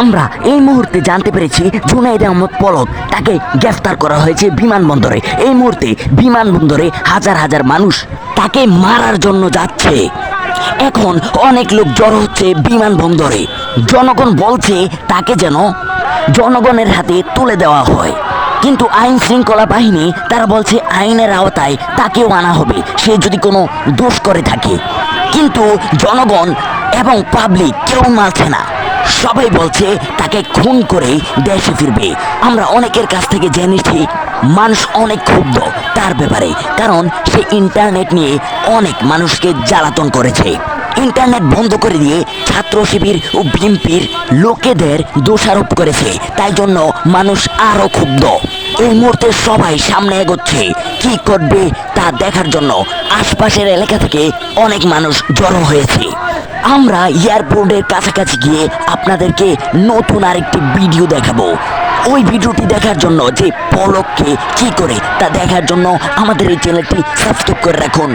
আমরা এই মুহূর্তে জানতে পেরেছি জুনাইদ আহমদ পলক তাকে গ্রেফতার করা হয়েছে বিমানবন্দরে। এই মুহূর্তে বিমানবন্দরে হাজার হাজার মানুষ তাকে মারার জন্য যাচ্ছে। এখন অনেক লোক জড়ো হচ্ছে বিমানবন্দরে। জনগণ বলছে তাকে যেন জনগণের হাতে তুলে দেওয়া হয়, কিন্তু আইন শৃঙ্খলা বাহিনী তারা বলছে আইনের আওতায় তাকেও আনা হবে সে যদি কোনো দোষ করে থাকে। কিন্তু জনগণ এবং পাবলিক কেউ মানছে না, সবাই বলছে তাকে খুন করে দেশে ফিরবে। আমরা অনেকের কাছ থেকে জেনেছি মানুষ অনেক ক্ষুব্ধ তার ব্যাপারে, কারণ সে ইন্টারনেট নিয়ে অনেক মানুষকে জ্বালাতন করেছে। ইন্টারনেট বন্ধ করে দিয়ে ছাত্র শিবির ও বিএনপির লোকেদের দোষারোপ করেছে, তাই জন্য মানুষ আরো ক্ষুব্ধ। এই মুহূর্তে সবাই সামনে এগোচ্ছে কি করবে তা দেখার জন্য। আশপাশের এলাকা থেকে অনেক মানুষ জড়ো হয়েছে। আমরা এয়ারপোর্টের কাছাকাছি গিয়ে আপনাদেরকে নতুন আরেকটি ভিডিও দেখাবো। ওই ভিডিওটি দেখার জন্য যে পলককে কি করে তা দেখার জন্য আমাদের এই চ্যানেলটি সাবস্ক্রাইব করে রাখুন।